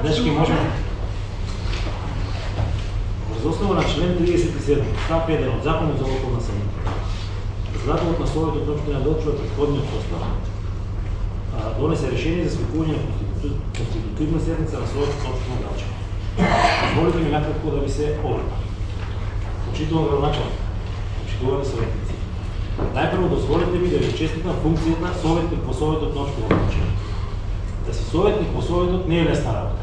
Значи можеме врз основа на член 37 став 1 од Законот за локална самоуправа. Председателот на Советот на општина Делчево претходниот состав донесе решение за свикување на конститутивна седница на Советот на општина Делчево. Позволите ми накратко да ви се обратам. Почитувам градоначалник, почитуваме советници. Најпрво дозволете ми да ви честитам функцијата советник во Советот на општина Делчево. Да си советник во Советот не е лесна работа.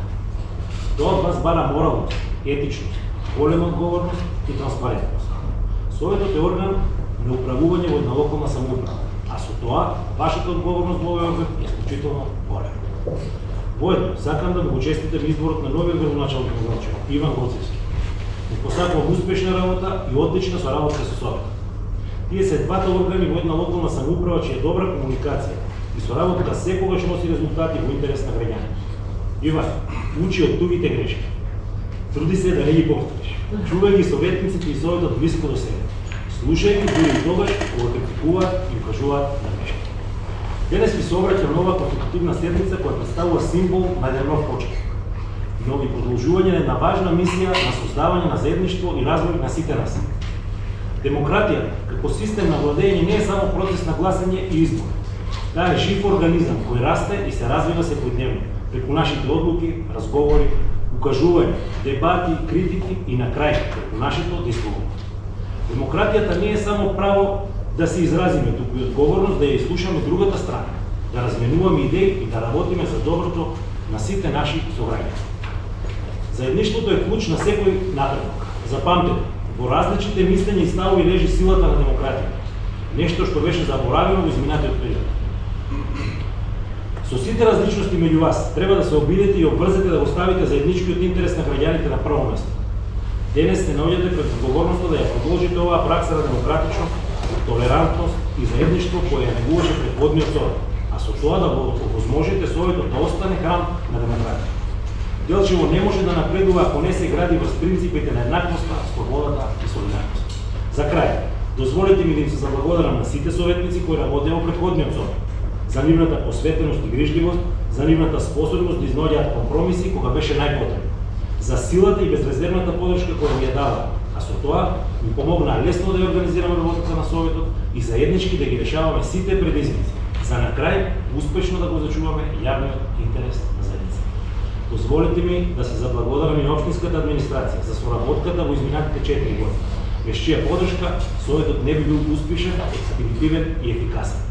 Тоа од вас бара моралност, етичност, голема одговорност и транспарентност. Советот е орган на управување во една локална самоуправа, а со тоа вашата одговорност во овој орган е исклучително голема. Воедно, сакам да го честитам изборот на новиот градоначалник на Делчево, Иван Гоцевски. Му посакувам успешна работа и одлична соработка со Советот. Тие се двата органи во една локална самоуправа чија добра комуникација и соработка секогаш носи резултати во интерес на граѓаните. Иван, учи од тугите грешки. Труди се да не ги повториш. Чувај ги советниците и Советот близко до себе. Слушај ги дури и тогаш кога критикуваат и укажуваат на грешки. Денес ви се обраќа нова конститутивна седница која представува символ на еден нов почеток. Но и продолжување на една важна мисија на создавање на заедништво и развој на сите нас. Демократија како систем на владење не е само процес на гласање и избор. Таа е жив организам кој расте и се развива секојдневно преку нашите одлуки, разговори, укажување, дебати, критики и на крај преку нашето действување. Демократијата не е само право да се изразиме, туку и одговорност да ја изслушаме другата страна, да разменуваме идеи и да работиме за доброто на сите наши сограѓани. Заедништвото е клуч на секој напредок. Запамтете, во различните мислења и ставови лежи силата на демократијата. Нешто што беше заборавено во изминатиот период. Со сите различности меѓу вас треба да се обидете и обврзете да го ставите заедничкиот интерес на граѓаните на прво место. Денес се наоѓате пред одговорноста да ја продолжите оваа пракса на демократичност, толерантност и заедништво која ја негуваше претходниот Совет, а со тоа да го овозможите Советот да остане храм на демократија. Делчево не може да напредува ако не се гради врз принципите на еднаквоста, слободата и солидарност. За крај, дозволете ми да им се заблагодарам на сите советници кои работеа во претходниот Совет, за нивната посветеност и грижливост, за нивната способност да изнаоѓаат компромиси кога беше најпотребно, за силата и безрезервната поддршка која ми ја дава, а со тоа ми помогнаа лесно да ја организираме работата на Советот и заеднички да ги решаваме сите предизвици, за на крај успешно да го зачуваме јавниот интерес на заедницата. Дозволите ми да се заблагодарам и на општинската администрација за соработката во изминатите 4 години, без чија поддршка Советот не би бил успешен, експедитивен и ефикасен.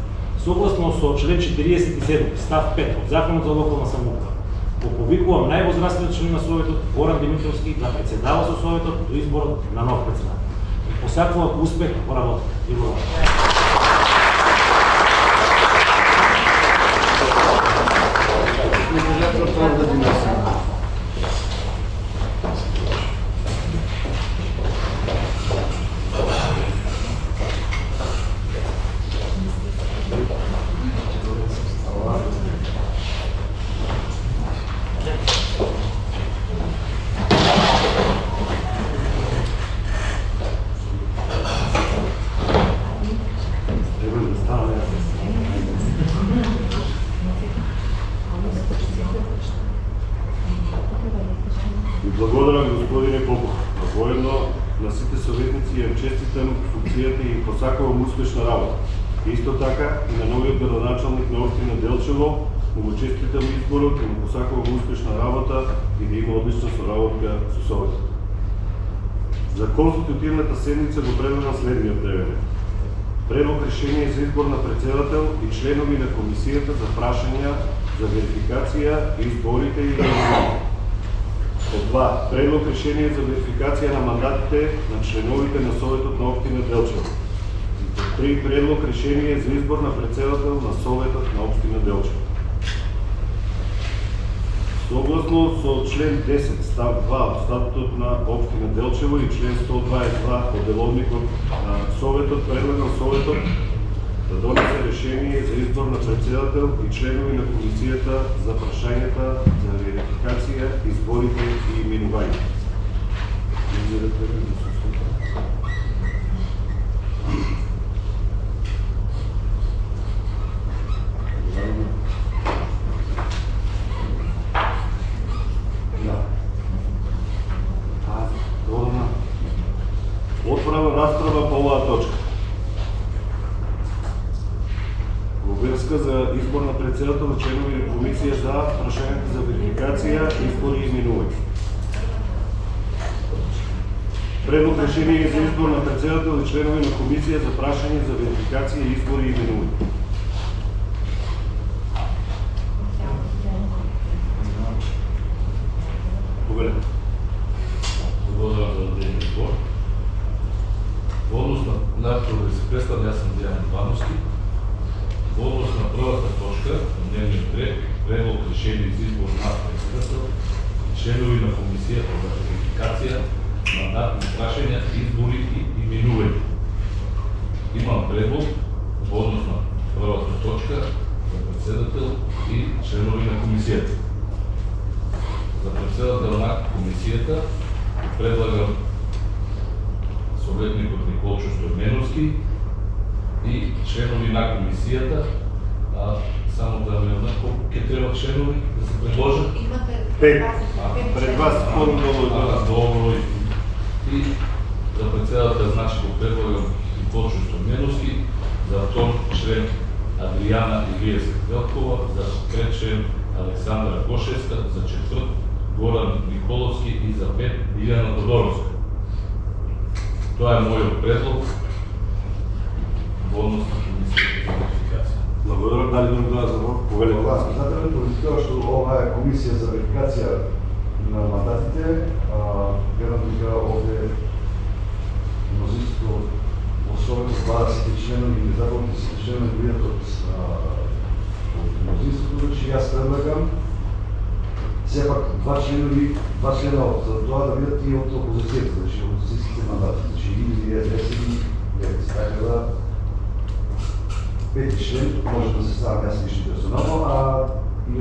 Согласно со член 47 став 5 од Законот за локална самоуправа, го повикувам највозрастниот член на Советот Горан Димитровски да председава со Советот до изборот на нов председател. Посакувам успех во работата. И благодарам. Благодарам господине Попов. Воедно на сите советници ја честитам функцијата и посакувам успешна работа. Исто така и на новиот градоначалник на општина Делчево му го честитам изборот и му посакувам успешна работа и да има одлична соработка со Советот. За конститутивната седница го предлагам следниот дневен ред. Предлог решение за избор на председател и членови на комисијата за прашања за верификација и изборите и Од 2. Предлог решение за верификација на мандатите на членовите на Советот на општина Делчево. Од 3. Предлог решение за избор на председател на Советот на општина Делчево. Согласно со член 10 став 2 од статутот на општина Делчево и член 122 од деловникот на Советот, предлагам Советот да донесе решение за избор на председател и членови на комисијата за прашањата за верификација, изборите и именување. Илиевска за избор на председател и членови на комисија за прашањата за верификација, избори и именување. Предлог решение за избор на председател и членови на комисија за прашање за верификација, избори и именување. Повелете. Благодарам за дадениот избор. Во однос на да се представам, јас сум Дијан Ивановски. Во однос на првата точка, дневниот ред, предлог решение за избор на председател и членови на комисијата за верификација, мандатни прашања, избори и именување. Имам предлог во однос на првата точка за председател и членови на комисијата. За председател на комисијата предлагам советникот Николчо Стојменовски и членови на комисијата, само да ме знам колку ќе треба членови да се предложат. Пет. Пред вас Добро. И за председател значи го предлагам Николчо Стојменовски, за втор член Адријана Илиевска-Велкова, за трет член Александра Кошевска, за четврт Горан Николовски и за пет Билјана Тодоровска. Тоа е мојот предлог во однос на комисијата за верификација. Благодарам, дали друг да за повелете. Знаете ли, поради тоа што ова е комисија за верификација на мандатите, гледам дека овде мнозинството, особено 20 членови или заповедни членови бидат од мнозинството, значи јас предлагам сепак два члена од тоа да бидат и од опозицијата, значи од опозицијските мандати, значи или ЕС или ЛС, така да пети член може да се ставам јас лично персонално, и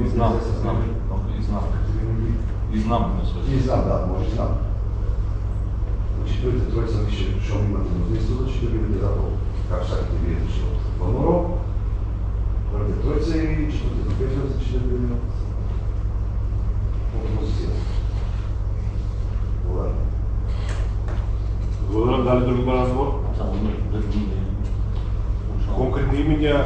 Знам, да, може и знам. Значи, тоите тројца више што имате мнозинство, значи да бидете заpravo како сакате вие, значи од Валморо, првите тројца и четвртите петиот, значи да бидете од опозицијата. Благодарам. Благодарам, дали друг разговор? Конкретни имиња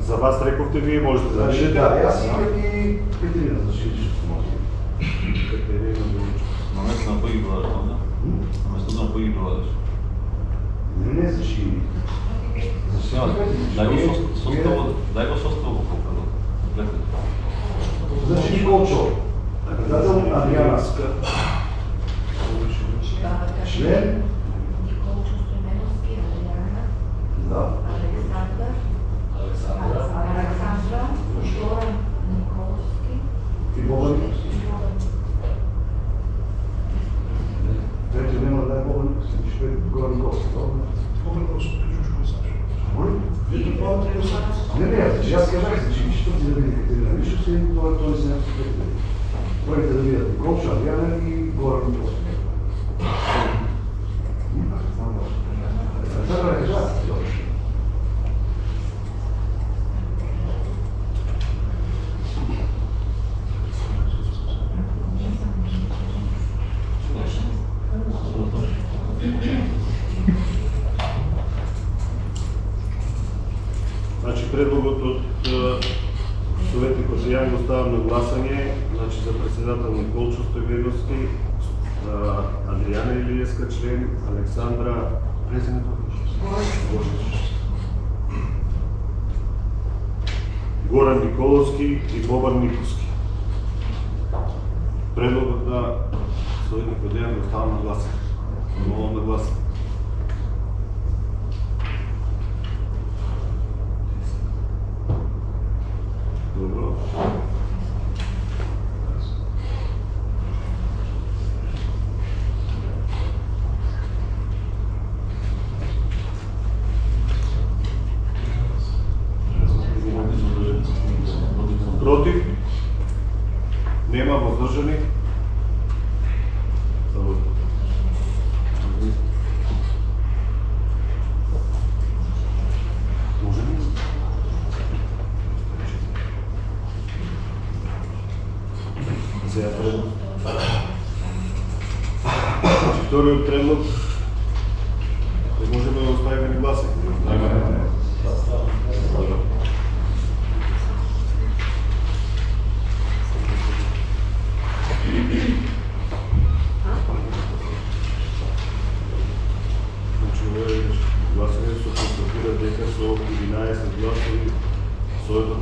за вас рековте вие, можете да Значи, видите. да, јас имам и Катерина, значи лично може. Катерина Миличко. На место на кој ги продадеш, онда? На место на кој ги продадеш? Не, значи... Дај го составо во колко. Значи Николчо, председател Адријана, член, Николчо Стојменовски, Адријана, да, Александра, Горан Николовски, и Бобан, трети нема да е Бобан, значи Горан Николовски, добро? Не, значи јас кажах, значи четврти да биде Катерина Вишовска и тоа не се некој. Првите да бидат Николчо, Адријана и Горан Николовски. Сега да кажат, добро. Значи предлогот од советникот Јан го ставам на гласање, значи за председател Николчо Стојменовски, Адријана Илиевска, член Александра презимето Горан Николовски и Бобан Никовски. Предлогот на советникот Јан го ставам на гласање. Молам да гласам. Добро. Против? Нема, воздржани? Може ли? Сега предлог. Вториот предлог не можеме да оставиме ни гласање.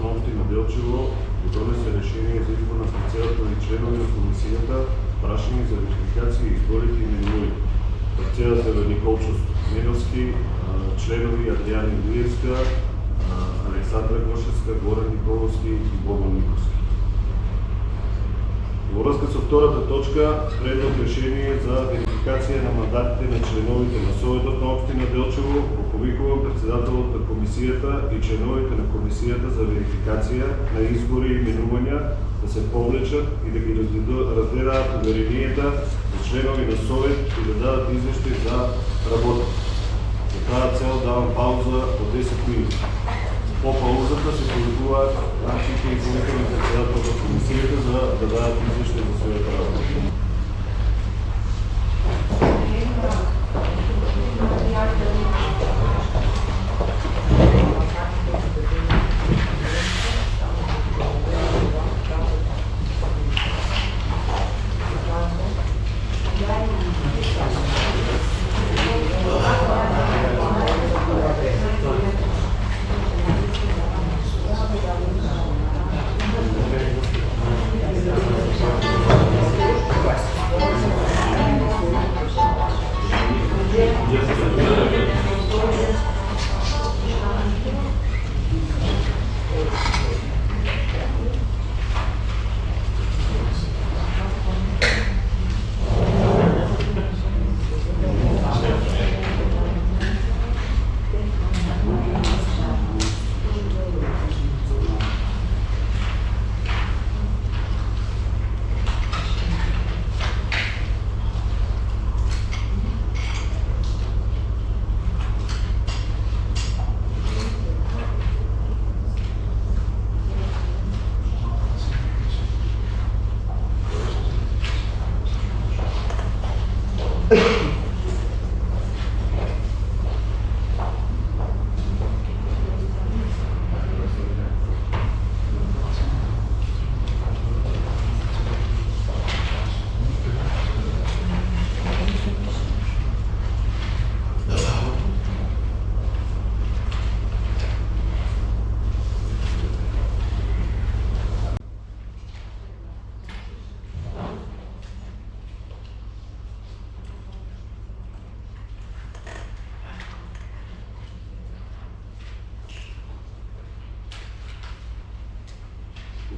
на општина Делчево го донесе решение за избор на председател и членови на комисијата, прашање за ратификација и изборите и именување. Председател е Николчо Стојменовски, членови Адријана Илиевска, Александра Гошевска, Горан Николовски и Богдан Николски. Во врска со втората точка, предлог решение за верификација на мандатите на членовите на Советот на општина Делчево, го повикува председателот на комисијата и членовите на комисијата за верификација на избори и именувања да се повлечат и да ги разгледаат уверенијата за членови на Совет и да дадат извештај за работа. За таа цел давам пауза од 10 минути. По паузата се повикуваат нашите изпълнителни председател на комисијата за да дадат извештај за својата работа.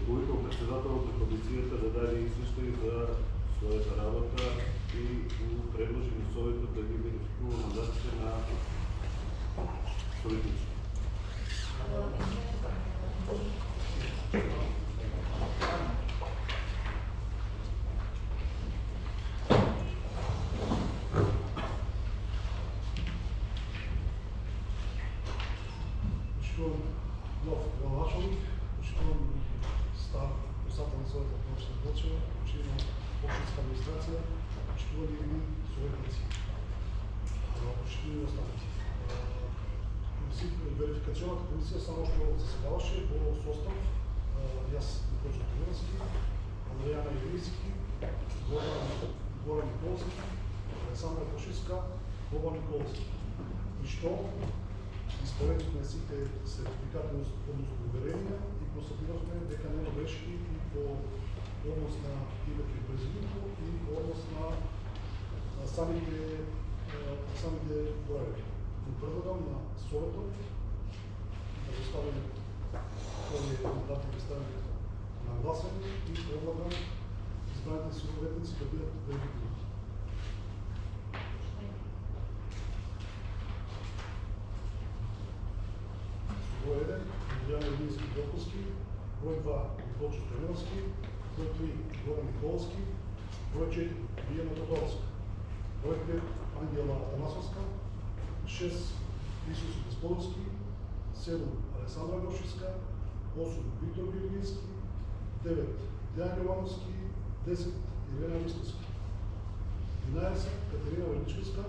Повикал председателот на комисијата да даде извештај за својата работа и го предложи на Советот да ги верификува мандатите на советниците. Нов главачник, почитувам стар председател на Советот на општина Делчево, почитувам општинска администрација, почитувам и советници, почитувам и останати. Верификационната комисија само што заседаваше во состав јас Николчо Стојменовски, Адријана Илиевски, Горан Николовски, Александра Гошевска, Богдан Николовски. И што исполнетивме сите сертификати, односно уверенија и констатиравме дека нема грешки и по однос на името и презимето и по однос на самите проверки. Но предлагам на Советот да го ставиме овие мандати да ставиме на гласање и предлагам избраните советници да бидат верификувани. Број 1 Адријан Илиевски Делковски, број 2 Николчо Стојменовски, број 3 Горан Николовски, број 4 Бијана Тодоровска, број 5 Ангела Атанасовска, 6 Исус Господовски, 7 Александра Гошевска, 8 Виктор Вилиевски, 9 Дејан Јовановски, 10 Ирена Мисловски, 11 Катерина Величковска,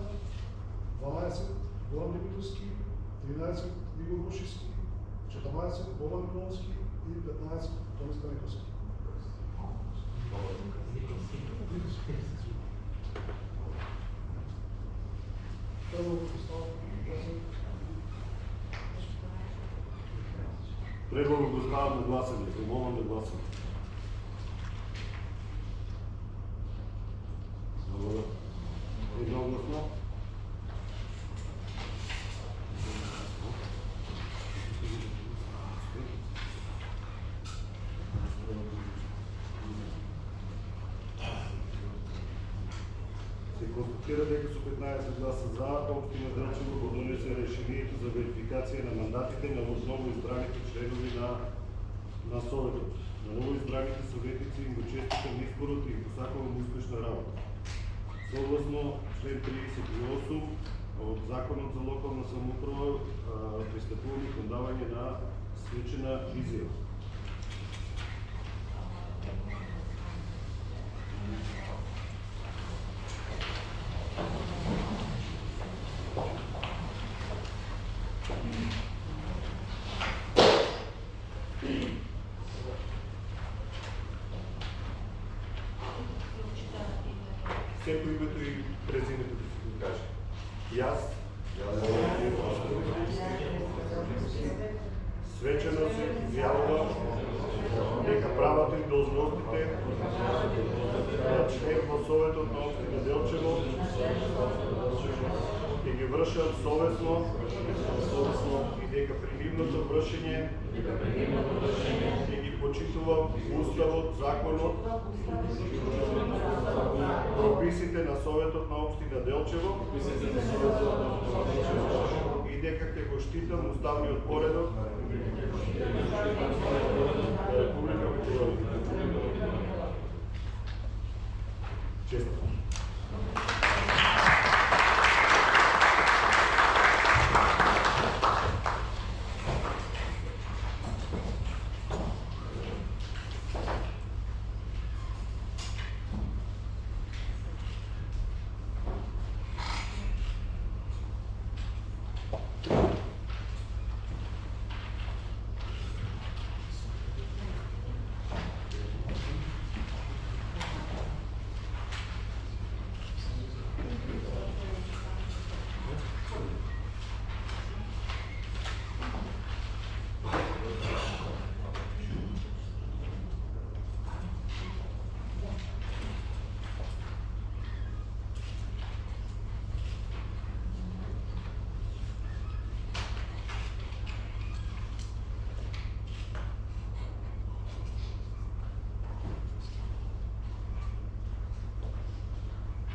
12 Горан Димитровски, 13 Игор Гошевски, 14 Богдан Николовски и 15 Томис Николовски. Предлогот го ставам на гласање, го молам да гласаме. Добро. Едногласно. Се констатира дека со 15 гласа за, Општина Делчево го донесе решението за верификација на мандатите на новоизбраните членови на Советот. На новоизбраните советници им го честитам изборот и посакувам успешна работа. Согласно член 38 од Законот за локална самоуправа пристапуваме кон давање на свечена изјава. Секој името и презимето да си го каже. Јас свечено се изјавувам дека правата и должностите на член во Советот на Општина Делчево ќе ги вршам совесно и дека при нивното вршење ќе ги почитувам Уставот, законот, прописите на Советот на Општина Делчево и дека ќе го штитам уставниот поредок на Република Македонија. Честитам.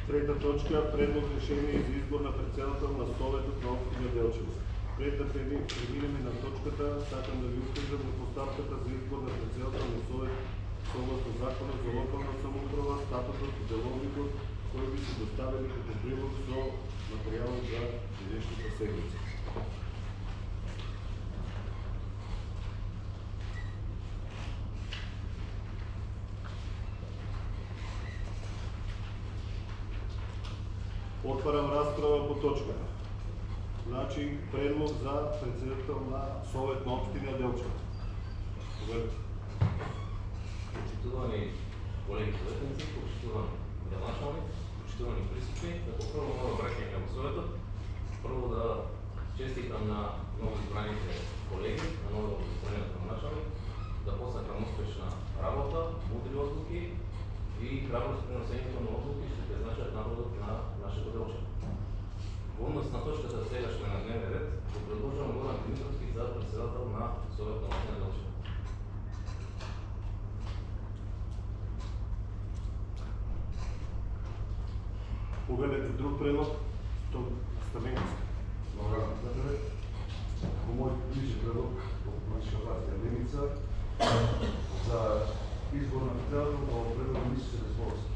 Трета точка, предлог решение за избор на председател на Советот на Општина Делчево. Пред да преминеме на точката, сакам да ви укажам на поставката за избор на председател на Совет согласно Законот за локална самоуправа, статутот и деловникот, кои би се доставени като прилог со материјалот за денешната седница. Отварам расправа по точката. Значи, предлог за председател на Совет на Општина Делчево. Поверите. Почитувани колеги советници, почитувани градоначалник, почитувани присутни, да попрво мога враќање во Советот. Прво да честитам на новоизбраните колеги, на новоизбраниот градоначалник, да посакам успешна работа, мудри одлуки и храброст при носењето на одлуки што ќе значат народот на нашето Делчево. Во однос на точката сегашна на дневен ред, го предложувам Горан Димитровски за председател на Совет на Општина Делчево. Повелете друг предлог, Стаменовски. Мога да кажа, во мој личен предлог, во политичка партија Левица, за избор на председател во предлог на Мисица Деспорски.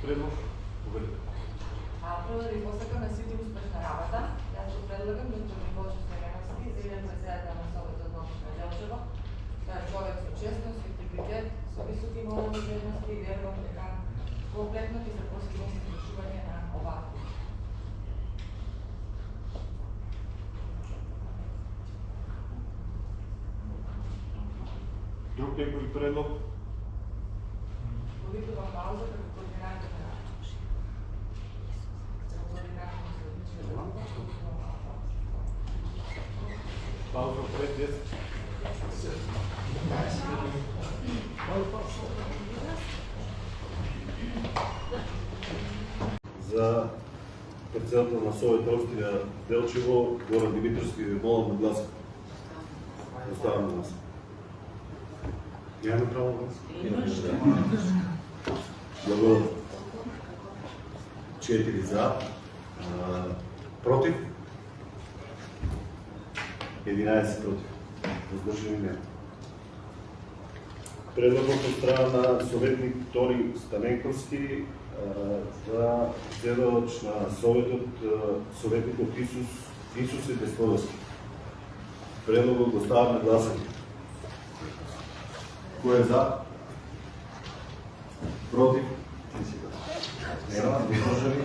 Предлог, повелете. Прво да ви посакам на сите успешна работа. Јас го предлагам доктор Никола Стаменовски за еден председател на Советот на Општина Делчево. Тоа е човек со честност, интегритет, со високи морални вредности и верувам дека комплетно ќе се постигне извршување на оваа. Друг некој предлог? Повикувам пауза како координатор на Пауза 5-10. За председател на Совет Општина Делчево, Горан Димитровски, ви молам да гласа. Оставам на гласа. Нямаме право на гласа? Благодаря. 4 за. Против? 11 против. Въздържани не. Предлогот од страна на советник Тори Станенковски за председател на Советот, советникот Исус Десподовски. Предлогот го ставам на гласање. Кој е за? Против? Нема, въздържани.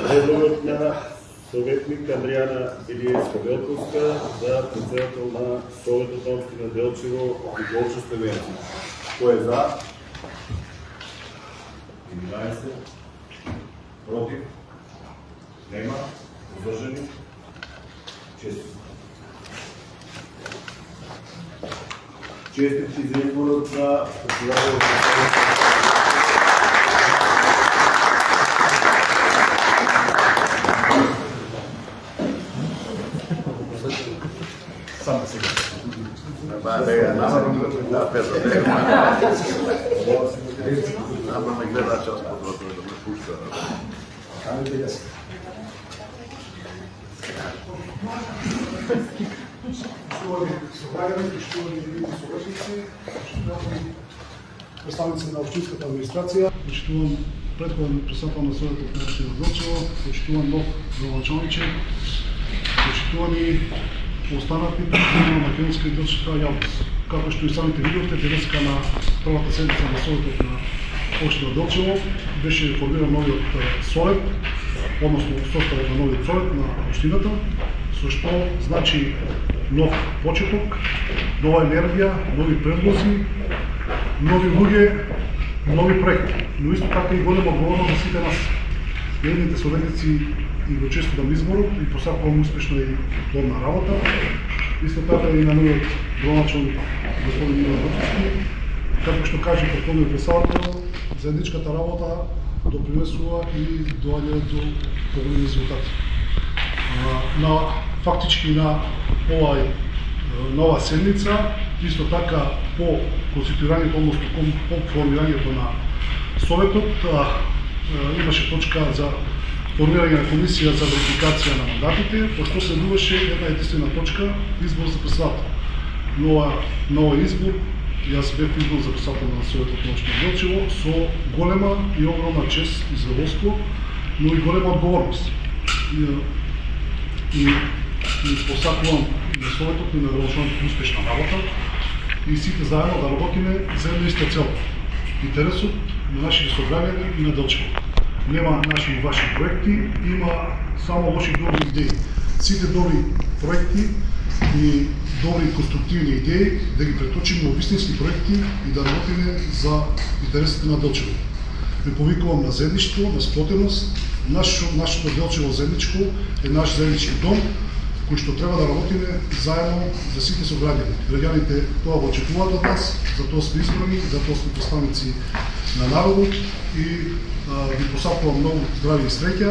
Предлогот на советник Андријана Илиевска-Велковска за председател на Советот на Општина Делчево и Голчо Стевенци. Кој е за? 11. Против? Нема. Въздържани? 4. Честитки за изборот на председател на Само сега. Nama me gleda čas potrebno da me pušta. Камите јас. Поштовани собрањани, поштовани видни советници, поштовани представници на општинската администрација, почитувам претходен председател на Советот на Општина Делчево, почитувам нов градоначалниче, почитувани останати представители на македонска и грчка јавност. Како што и самите видовте, денеска на првата седница на Советот на Општина Делчево беше формиран новиот совет, односно составот на новиот совет на општината, со што значи нов почеток, нова енергија, нови предлози, нови луѓе, нови проекти, но исто така и голема одговорност за сите нас. Едните советници и го честитам изборот и посакувам успешна и плодна работа. Исто така и на новиот градоначалник господин Иван Русовски, како што каже претходниот председател, заедничката работа допринесува и доаѓа до поголеми резултати. Фактички на овај нова седница, исто така по конституирањето, односно по формирањето на Советот, имаше точка за формирање на комисија за верификација на мандатите, по што се следуваше една единствена точка, избор за председател. Нова избор, јас бев избор за председател на Советот на Општина Делчево со голема и огромна чест и задоволство, но и голема одговорност. И посакувам на Советот и на градоначалникот успешна работа и сите заедно да работиме за една иста цел. Интересот на нашите собрањани и на Делчево. Нема наши и ваши проекти, има само лоши добри идеи. Сите добри проекти и добри конструктивни идеи да ги преточиме во вистински проекти и да работиме за интересите на Делчево. Ви повикувам на заедништво, на сплотеност. Нашето Делчево заедничко е наш заеднички дом, кој што треба да работиме заедно за сите собрањани. Граѓаните тоа го очекуваат од нас, затоа сме избрани, затоа сме представници на народот и ви посакувам многу здраве и среќа.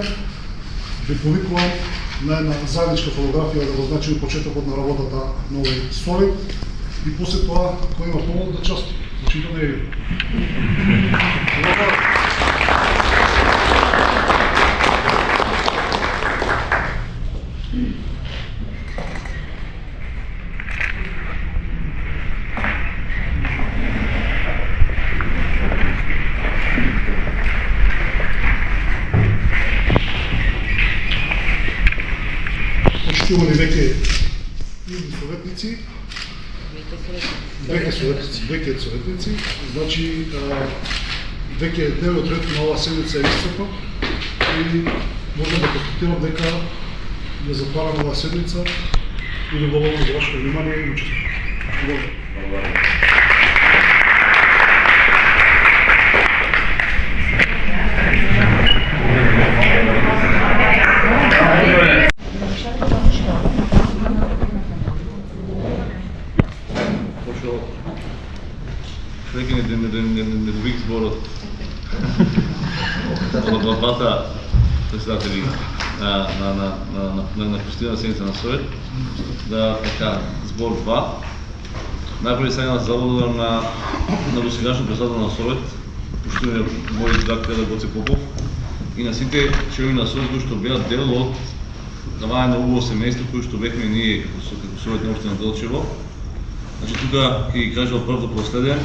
Ви повикувам на една заедничка фотографија да го значиме почетокот на работата на овој совет и после тоа, кој има повод да части. Очито да е. Почитувани веќе советници, веќе советници, значи веќе дневниот ред на оваа седница е исцрпен и можам да констатирам дека ја затварам оваа седница и ви благодарам за вашето внимание и учество. Веќе не добих зборот од двата председатели на Конституционна седница на Совет, да така збор 2. Најпред сега заблагодарам на досегашниот председател на Совет, почитувани мој редактор Гоце Попов, и на сите членови на Совет кои што беа дел од давање на убаво семејство кои што бевме ние како Совет на општина Делчево. Значи тука ќе ги кажа од прв до последен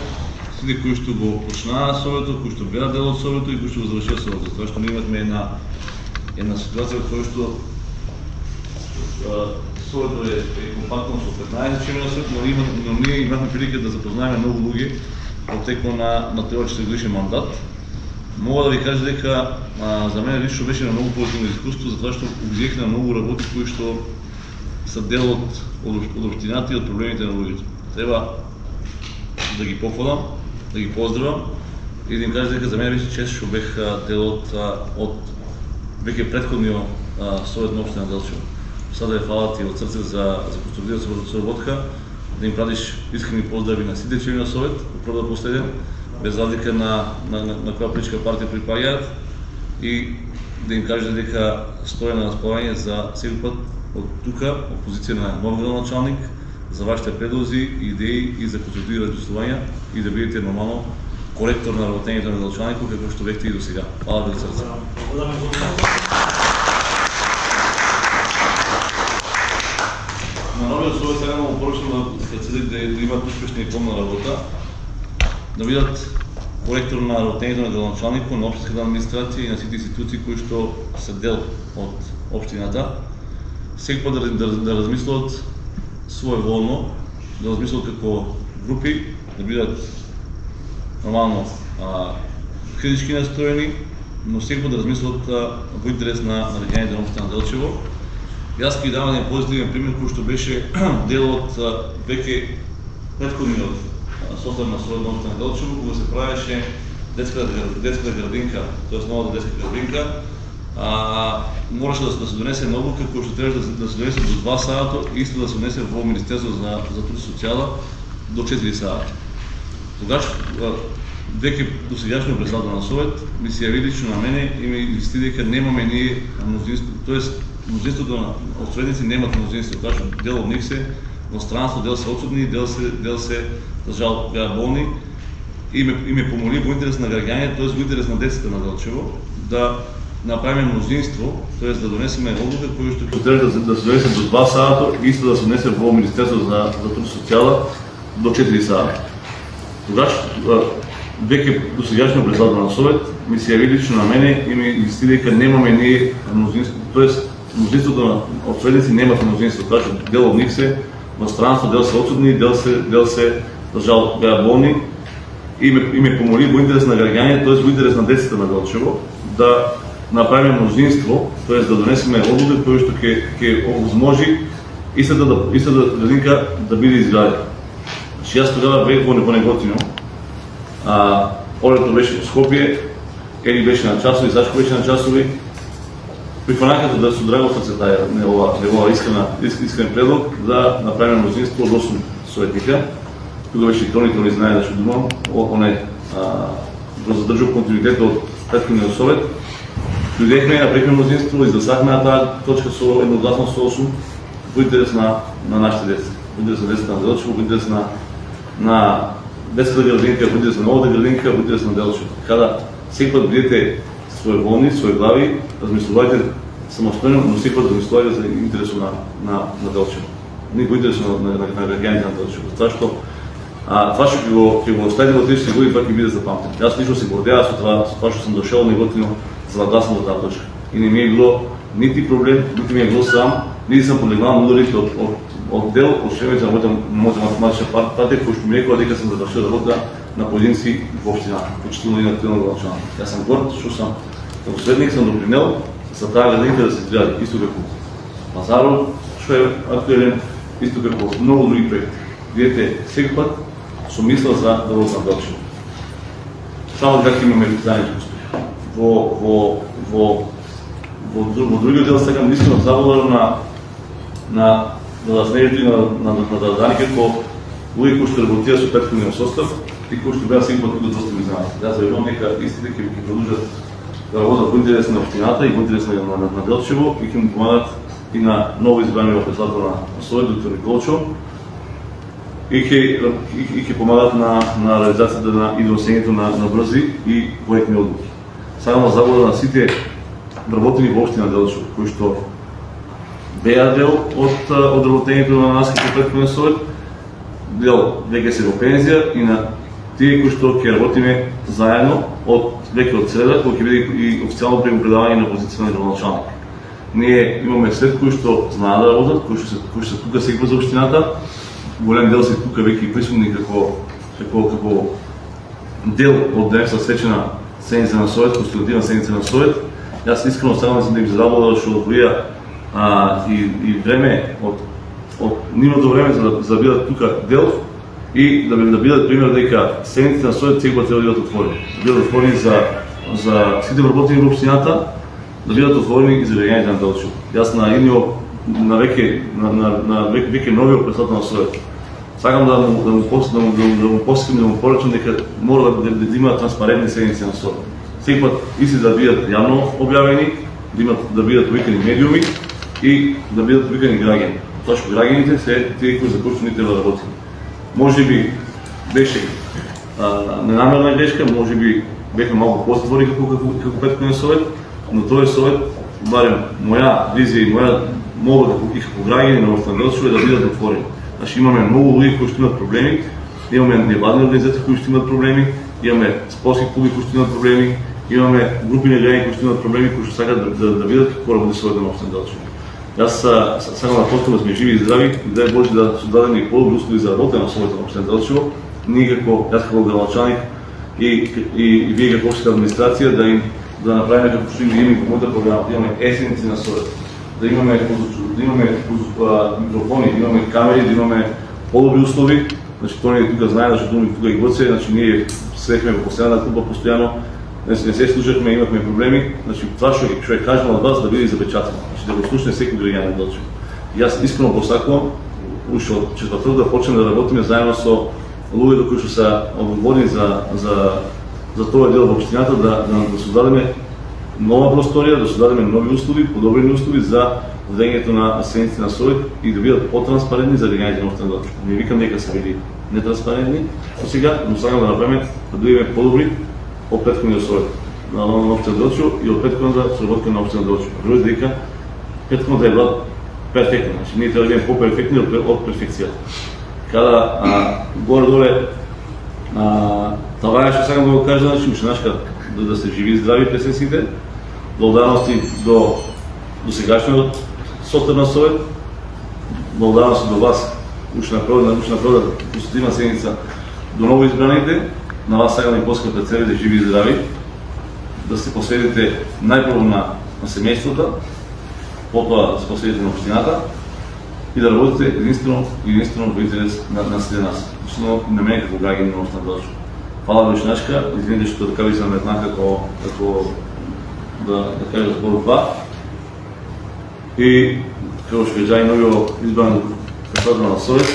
сите кои што го почнаа Советот, кои што беа дел од Советот и кои што го завршија Советот. Затоа што ние имавме една ситуација во која што Советот е компактно со 15 членови на Совет, но ние имавме прилика да запознаеме многу луѓе во текот на тој 4-годишен мандат. Мога да ви кажа дека за мене лично беше на многу позитивно искуство, затоа што увидев на многу работи кои што са дел од општината и од проблемите на луѓето. Треба да ги пофалам, да ги поздравам и да им кажа дека за мене беше чест што бех дел од веќе претходниот Совет на општина Делчево. Сада ја фала ти од срце за конструктивната соработка, да им пратиш искрени поздрави на сите членови на Совет, од прв до последен, без разлика на која политичка партија припаѓаат, и да им кажа дека стоја на располагање за секој пат од тука, од позиција на нов градоначалник, за вашите предлози, идеи и за конструктивни размислувања и да бидете нормално коректор на работењето на градоначалникот како што бевте и до сега. Фала ви од срце. На новиот Совет сега му поручам да имат успешна и плодна работа, да бидат коректор на работењето на градоначалникот, на општинската администрација и на сите институции кои што се дел од општината. Секој пат да размислуват своеволно, да размислуват како групи, да бидат нормално критички настроени, но секој пат да размислуват во интерес на граѓаните на општина Делчево. Јас ќе давам еден позитивен пример кој што беше дел од веќе претходниот состав на Совет на општина Делчево, кога се правеше детската градинка, тоест новата детска градинка. Мораше да се донесе на одлука која што требаше да се донесе до 2 сата и исто да се донесе во Министерството за труд и социјала до 4 сата. Тогаш веќе досегашниот председател на Совет ми се јави лично на мене и ми инвести дека немаме ние мнозинство, тоест мнозинството од советници немат мнозинство, така што дел од нив се во странство, дел се отсутни, дел се за жал беа болни, и ме помоли во интерес на граѓаните, тоест во интерес на децата на Делчево, да направиме мнозинство, тоест да донесеме одлука која што треба да се донесе до 2 сата и исто да се донесе во Министерството за труд и социјала до 4 сата. Тогаш веќе досегашниот председател на Совет ми се јави лично на мене и ми инвести дека немаме ние мнозинство, тоест мнозинството од советници немат мнозинство, така што дел од нив се во странство, дел се отсутни, дел се за жал беа болни, и ме помоли во интерес на граѓаните, тоест во интерес на децата на Делчево, да направиме мнозинство, тоест да донесеме одлука која што ќе овозможи истата градинка да биде изградена. Значи јас тогава бех во Неготино, Олето беше во Скопје, Ели беше на часови, Сашко беше на часови. Прифанаката да со драго срце таа негова искрен предлог да направиме мнозинство од 8 советника. Тога беше Тони знае да што думам, оне го задржав континуитет од претходниот Совет. Дојдевме, направивме мнозинство, изгласахме таа точка со едногласно со 8 во интерес на нашите деца, во интерес на децата на Делчево, во интерес на детската градинка, во интерес на новата градинка, во интерес на Делчево. Када секој пат бидете своеволни, своеглави, размислувајте самостојно, но секој пат размислувајте за интересот на Делчево. Не во интересот на граѓаните на Делчево. Затоа што това што ќе го оставите во 30 години, тоа ќе биде запамтено. Јас лично се гордеа со тоа што сум дошол на Неготино за да гласам за таа точка. И не ми е било нити проблем, нити ми е било срам, нити сам подлегнал на ударите од дел од членовите на мојата математична партија, кој што ми рекоа дека сум завршил работа на поединци во општината, почитувано и на активно градоначалник. Јас сум горд што сум како советник, сум допринел за таа градинка да се изгради, исто како пазарот, што е актуелен, исто како многу други проекти. Видете, секој пат со мисла за Делчево на Делчево. Само така имаме заеднички успех. Во другиот дел сакам искрено заблагодарам на снежите и на Дани како луѓе кои што работија со претходниот состав и кои што беа секој пат доста ми знаат. Јас верувам дека истите ќе продолжат да работат во интерес на општината и во интерес на Делчево и ќе му помагат и на ново избраниот председател на Совет, доктор Николчо, и ќе помагат на реализацијата и донесењето на брзи и коректни одлуки. Сакам да заблагодарам на сите вработени во општина Делчево, кои што беа дел од работењето на нас како претходен совет, дел веќе се во пензија и на тие кои што ќе работиме заедно веќе од среда, кој ќе биде и официјално предавање на позиција на градоначалник. Ние имаме след кои што знаат да работат, кои што се тука секој за општината, голем дел се тука веќе присутни како дел од денеска свечена седница на Совет, конститутивна седница на Совет. Јас искрено сакам да им заблагодарам што одвоија и време од нивното време за да бидат тука дел и да бидат пример дека седниците на Совет секој треба да бидат отворени. Да бидат отворени за сите вработени во општината, да бидат отворени и за граѓаните на Делчево. Јас на веќе новиот председател на Совет сакам да му посетим, да му порачам дека мора да има транспарентни седници на Совет. Секој пат исти да бидат јавно објавени, да бидат повикани медиуми и да бидат повикани граѓани. Тоа што граѓаните се тие кои за кои што ние треба да работиме. Може би беше ненамерна грешка, може би бевме малку постворни како претходен совет, но тој совет, барем моја визија и моја молба како граѓани на општина Делчево е да бидат отворени. Значи имаме многу луѓе кои што имаат проблеми, имаме невладни организации кои што имаат проблеми, имаме спортски клуби кои што имаат проблеми, имаме групи на граѓани кои што имаат проблеми, кои што сакаат да видат како работи Совет на општина Делчево. Јас сакам да постам да сме живи и здрави и дај Боже да се дадени и подобри услови за работа на Совет на општина Делчево. Ние јас како градоначалник и вие како општинска администрација да направиме како што имаме во мојата програма, да имаме есеници на Совет, да имаме микрофони, да имаме камери, да имаме подобри услови. Значи тоа не тука знае, зашто тука и Гоце, значи ние седехме во последната клуба постојано, не се слушахме, имавме проблеми, значи тоа што е кажано од вас да биде запечатено, значи да го слушне секој граѓанин на Делчево. Јас искрено посакувам уште од четврток да почнеме да работиме заедно со луѓето кои што се одговорни за тоа дел во општината, да создадеме нова просторија, да создадеме нови услови, подобрени услови за водењето на седниците на Совет и да бидат потранспарентни за граѓаните на општина Делчево. Не викам дека се били нетранспарентни до сега, но сакам да направиме да бидеме подобри од претходниот Совет на општина Делчево и од претходната соработка на општина Делчево. Верувам дека претходната е била перфектна, значи ние треба да бидеме по-перфектни од перфекцијата. Када горе-доле това е што сакам да го кажа, значи уште да се живи и здрави през сите, благодарности до сегашниот состав на Совет, благодарности до вас, уште направда конститутивна седница, до ново избраните, на вас сакам да ви поскам пред себе да живи и здрави, да се посветите најпрво на семејството, потоа да се посветите на општината и да работите единствено во интерес на сите нас, лично на мене како граѓани на општина Делчево. Фала вишнашка, извинете што така ви се наметнах како да кажа збор два. И како што кажа и новиот избран председател на Совет,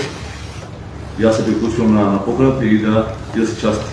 јас се приклучувам на поканата и да се части.